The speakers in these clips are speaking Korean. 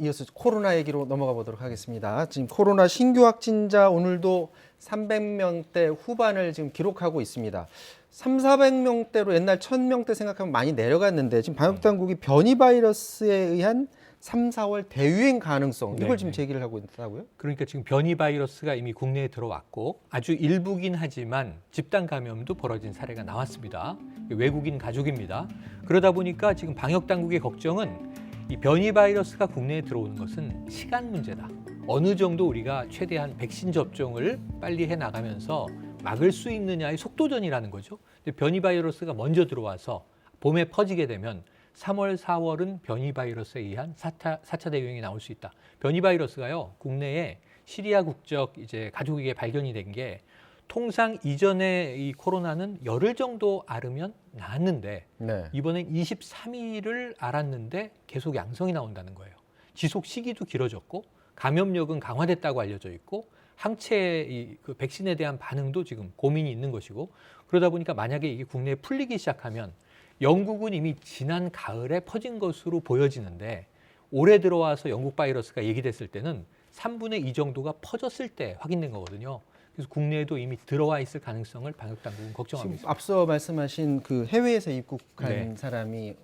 이어서 코로나 얘기로 넘어가 보도록 하겠습니다. 지금 코로나 신규 확진자 오늘도 300명대 후반을 지금 기록하고 있습니다. 300~400명대로 옛날 1000명대 생각하면 많이 내려갔는데 지금 방역당국이 변이 바이러스에 의한 3, 4월 대유행 가능성 이걸 지금 제기를 하고 있다고요? 그러니까 지금 변이 바이러스가 이미 국내에 들어왔고 아주 일부긴 하지만 집단 감염도 벌어진 사례가 나왔습니다. 외국인 가족입니다. 그러다 보니까 지금 방역 당국의 걱정은 이 변이 바이러스가 국내에 들어오는 것은 시간 문제다. 어느 정도 우리가 최대한 백신 접종을 빨리 해 나가면서 막을 수 있느냐의 속도전이라는 거죠. 근데 변이 바이러스가 먼저 들어와서 봄에 퍼지게 되면 3월, 4월은 변이 바이러스에 의한 4차 대유행이 나올 수 있다. 변이 바이러스가요, 국내에 시리아 국적 이제 가족에게 발견이 된 게 통상 이전에 이 코로나는 열흘 정도 앓으면 나았는데 이번엔 23일을 앓았는데 계속 양성이 나온다는 거예요. 지속 시기도 길어졌고 감염력은 강화됐다고 알려져 있고 항체 그 백신에 대한 반응도 지금 고민이 있는 것이고 그러다 보니까 만약에 이게 국내에 풀리기 시작하면 영국은 이미 지난 가을에 퍼진 것으로 보여지는데 올해 들어와서 영국 바이러스가 얘기됐을 때는 3분의 2 정도가 퍼졌을 때 확인된 거거든요. 그래서 국내에도 이미 들어와 있을 가능성을 방역당국은 걱정하고 있습니다. 앞서 말씀하신 그 해외에서 입국한 사람이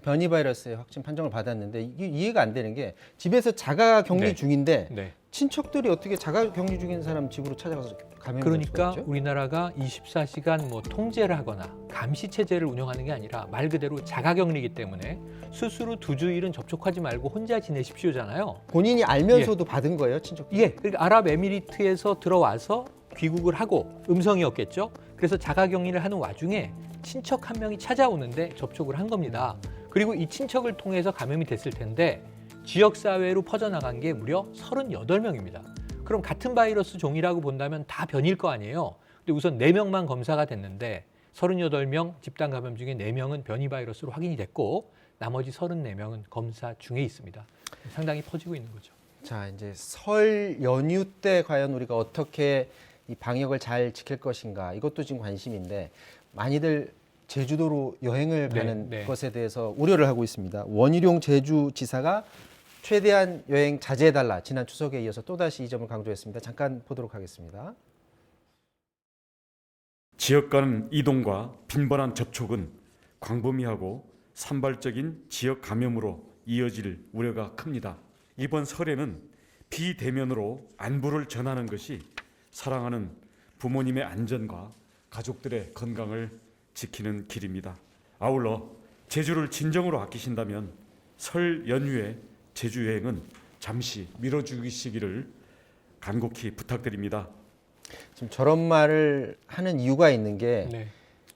변이 바이러스의 확진 판정을 받았는데 이게 이해가 안 되는 게 집에서 자가 격리 중인데 친척들이 어떻게 자가 격리 중인 사람 집으로 찾아가서 감염을 그러니까 우리나라가 24시간 뭐 통제를 하거나 감시 체제를 운영하는 게 아니라 말 그대로 자가 격리이기 때문에 스스로 두 주일은 접촉하지 말고 혼자 지내십시오잖아요. 본인이 알면서도 받은 거예요, 친척들? 예, 그러니까 아랍에미리트에서 들어와서 귀국을 하고 음성이었겠죠. 그래서 자가 격리를 하는 와중에 친척 한 명이 찾아오는데 접촉을 한 겁니다. 그리고 이 친척을 통해서 감염이 됐을 텐데 지역사회로 퍼져나간 게 무려 38명입니다. 그럼 같은 바이러스 종이라고 본다면 다 변일 거 아니에요. 근데 우선 4명만 검사가 됐는데 38명 집단 감염 중에 4명은 변이 바이러스로 확인이 됐고 나머지 34명은 검사 중에 있습니다. 상당히 퍼지고 있는 거죠. 자, 이제 설 연휴 때 과연 우리가 어떻게 이 방역을 잘 지킬 것인가 이것도 지금 관심인데 많이들 제주도로 여행을 가는 것에 대해서 우려를 하고 있습니다. 원희룡 제주지사가 최대한 여행 자제해달라 지난 추석에 이어서 또다시 이 점을 강조했습니다. 잠깐 보도록 하겠습니다. 지역 간 이동과 빈번한 접촉은 광범위하고 산발적인 지역 감염으로 이어질 우려가 큽니다. 이번 설에는 비대면으로 안부를 전하는 것이 사랑하는 부모님의 안전과 가족들의 건강을 지키는 길입니다. 아울러 제주를 진정으로 아끼신다면 설 연휴에 제주 여행은 잠시 미뤄주시기를 간곡히 부탁드립니다. 지금 저런 말을 하는 이유가 있는 게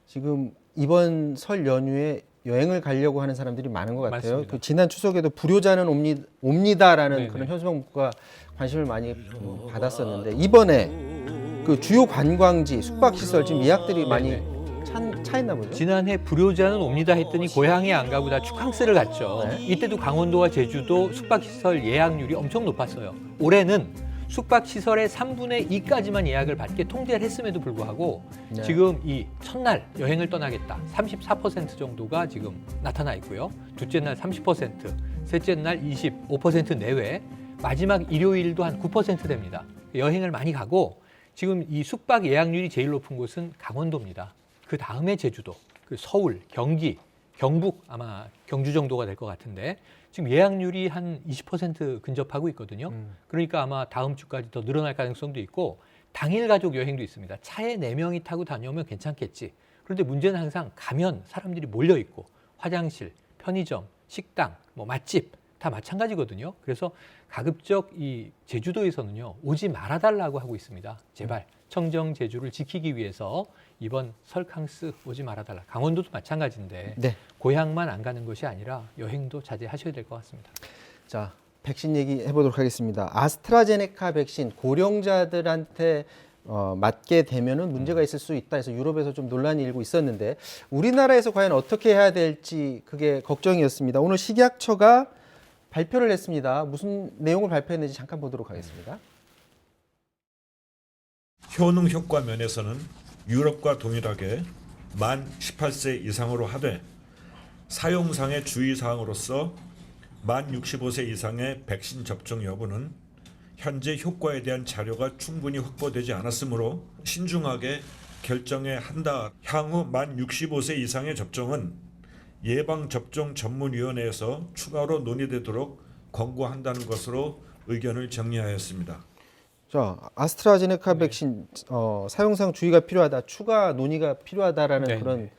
지금 이번 설 연휴에 여행을 가려고 하는 사람들이 많은 것 같아요. 그 지난 추석에도 불효자는 옵니다라는 그런 현수막 문구가 관심을 많이 받았었는데 이번에 그 주요 관광지, 숙박시설 지금 예약들이 많이 차 있나 보죠? 지난해 불효자는 옵니다 했더니 고향에 안 가고 다 축항스를 갔죠. 이때도 강원도와 제주도 숙박시설 예약률이 엄청 높았어요. 올해는 숙박시설의 3분의 2까지만 예약을 받게 통제를 했음에도 불구하고 지금 이 첫날 여행을 떠나겠다 34% 정도가 지금 나타나 있고요. 둘째 날 30%, 셋째 날 25% 내외, 마지막 일요일도 한 9% 됩니다. 여행을 많이 가고 지금 이 숙박 예약률이 제일 높은 곳은 강원도입니다. 그 다음에 제주도, 그 서울, 경기, 경북 아마 경주 정도가 될 것 같은데 지금 예약률이 한 20% 근접하고 있거든요. 그러니까 아마 다음 주까지 더 늘어날 가능성도 있고 당일 가족 여행도 있습니다. 차에 4명이 타고 다녀오면 괜찮겠지. 그런데 문제는 항상 가면 사람들이 몰려 있고 화장실, 편의점, 식당, 뭐 맛집 다 마찬가지거든요. 그래서 가급적 이 제주도에서는요 오지 말아달라고 하고 있습니다. 제발 청정 제주를 지키기 위해서 이번 설캉스 오지 말아달라. 강원도도 마찬가지인데 고향만 안 가는 것이 아니라 여행도 자제하셔야 될 것 같습니다. 자, 백신 얘기 해보도록 하겠습니다. 아스트라제네카 백신 고령자들한테 맞게 되면은 문제가 있을 수 있다 해서 유럽에서 좀 논란이 일고 있었는데 우리나라에서 과연 어떻게 해야 될지 그게 걱정이었습니다. 오늘 식약처가 발표를 했습니다. 무슨 내용을 발표했는지 잠깐 보도록 하겠습니다. 효능 효과 면에서는 유럽과 동일하게 만 18세 이상으로 하되 사용상의 주의사항으로서 만 65세 이상의 백신 접종 여부는 현재 효과에 대한 자료가 충분히 확보되지 않았으므로 신중하게 결정해야 한다. 향후 만 65세 이상의 접종은 예방접종 전문위원회에서 추가로 논의되도록 권고한다는 것으로 의견을 정리하였습니다. 자, 아스트라제네카 백신 사용상 주의가 필요하다, 추가 논의가 필요하다라는 그런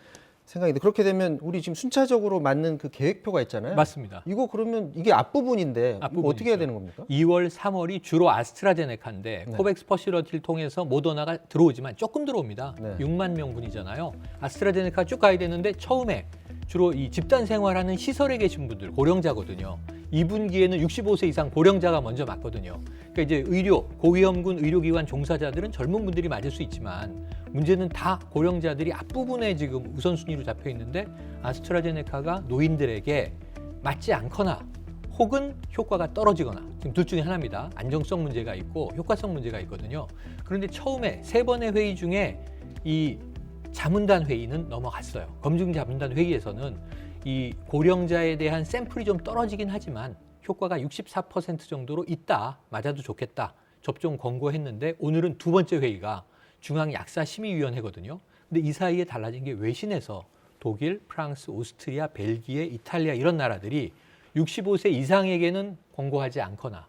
생각인데, 그렇게 되면 우리 지금 순차적으로 맞는 그 계획표가 있잖아요. 맞습니다. 이거 그러면 이게 앞부분인데 이거 어떻게 해야 되는 겁니까? 2월, 3월이 주로 아스트라제네카인데 코백스 퍼실러티를 통해서 모더나가 들어오지만 조금 들어옵니다. 6만 명분이잖아요. 아스트라제네카 쭉 가야 되는데 처음에 주로 이 집단 생활하는 시설에 계신 분들, 고령자거든요. 2분기에는 65세 이상 고령자가 먼저 맞거든요. 그러니까 이제 의료, 고위험군 의료기관 종사자들은 젊은 분들이 맞을 수 있지만 문제는 다 고령자들이 앞부분에 지금 우선순위로 잡혀 있는데 아스트라제네카가 노인들에게 맞지 않거나 혹은 효과가 떨어지거나, 지금 둘 중에 하나입니다. 안정성 문제가 있고 효과성 문제가 있거든요. 그런데 처음에 3번의 회의 중에 이 자문단 회의는 넘어갔어요. 검증 자문단 회의에서는 이 고령자에 대한 샘플이 좀 떨어지긴 하지만 효과가 64% 정도로 있다, 맞아도 좋겠다, 접종 권고했는데 오늘은 두 번째 회의가 중앙약사심의위원회거든요. 근데 이 사이에 달라진 게 외신에서 독일, 프랑스, 오스트리아, 벨기에, 이탈리아 이런 나라들이 65세 이상에게는 권고하지 않거나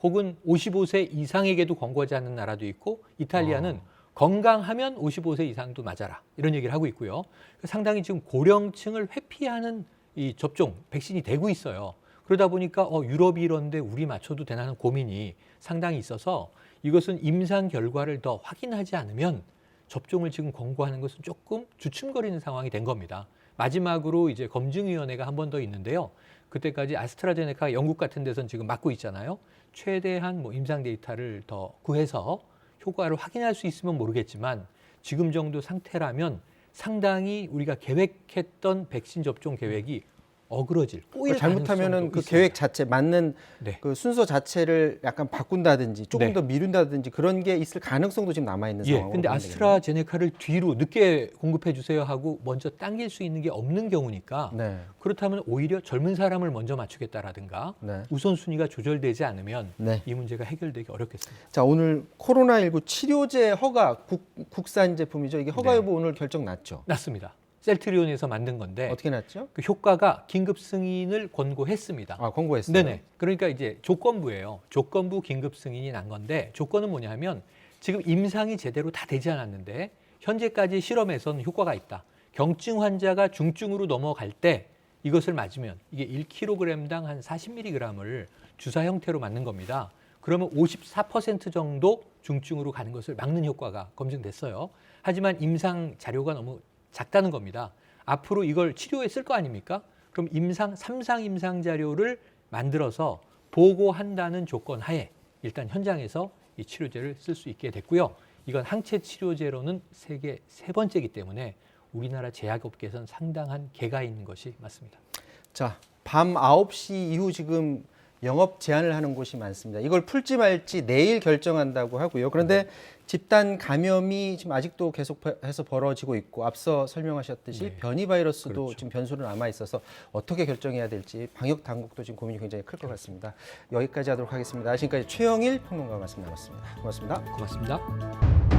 혹은 55세 이상에게도 권고하지 않는 나라도 있고, 이탈리아는 건강하면 55세 이상도 맞아라, 이런 얘기를 하고 있고요. 상당히 지금 고령층을 회피하는 이 접종, 백신이 되고 있어요. 그러다 보니까 유럽이 이런데 우리 맞춰도 되나 하는 고민이 상당히 있어서 이것은 임상 결과를 더 확인하지 않으면 접종을 지금 권고하는 것은 조금 주춤거리는 상황이 된 겁니다. 마지막으로 이제 검증위원회가 한 번 더 있는데요. 그때까지 아스트라제네카 영국 같은 데서는 지금 맞고 있잖아요. 최대한 임상 데이터를 더 구해서 효과를 확인할 수 있으면 모르겠지만 지금 정도 상태라면 상당히 우리가 계획했던 백신 접종 계획이 어그러질, 꼬일 잘못하면은 그 있습니다. 계획 자체, 맞는 그 순서 자체를 약간 바꾼다든지 조금 더 미룬다든지 그런 게 있을 가능성도 지금 남아 있는 상황으로. 근데 아스트라제네카를 뒤로 늦게 공급해 주세요 하고 먼저 당길 수 있는 게 없는 경우니까 그렇다면 오히려 젊은 사람을 먼저 맞추겠다라든가 우선순위가 조절되지 않으면 이 문제가 해결되기 어렵겠습니다. 자, 오늘 코로나19 치료제 허가 국산 제품이죠. 이게 허가 여부 오늘 결정 났죠? 났습니다. 셀트리온에서 만든 건데 어떻게 났죠? 그 효과가 긴급 승인을 권고했습니다. 권고했어요. 네네. 그러니까 이제 조건부예요. 조건부 긴급 승인이 난 건데, 조건은 뭐냐면 지금 임상이 제대로 다 되지 않았는데 현재까지 실험에서는 효과가 있다. 경증 환자가 중증으로 넘어갈 때 이것을 맞으면 이게 1kg당 한 40mg을 주사 형태로 맞는 겁니다. 그러면 54% 정도 중증으로 가는 것을 막는 효과가 검증됐어요. 하지만 임상 자료가 너무 작다는 겁니다. 앞으로 이걸 치료에 쓸 거 아닙니까? 그럼 3상 임상 자료를 만들어서 보고한다는 조건 하에 일단 현장에서 이 치료제를 쓸 수 있게 됐고요. 이건 항체 치료제로는 세계 3번째이기 때문에 우리나라 제약업계에서는 상당한 개가 있는 것이 맞습니다. 자, 밤 9시 이후 지금 영업 제한을 하는 곳이 많습니다. 이걸 풀지 말지 내일 결정한다고 하고요. 그런데 집단 감염이 지금 아직도 계속해서 벌어지고 있고, 앞서 설명하셨듯이 변이 바이러스도 지금 변수로 남아 있어서 어떻게 결정해야 될지 방역 당국도 지금 고민이 굉장히 클 것 같습니다. 여기까지 하도록 하겠습니다. 지금까지 최영일 평론가와 말씀 나눴습니다. 고맙습니다. 고맙습니다.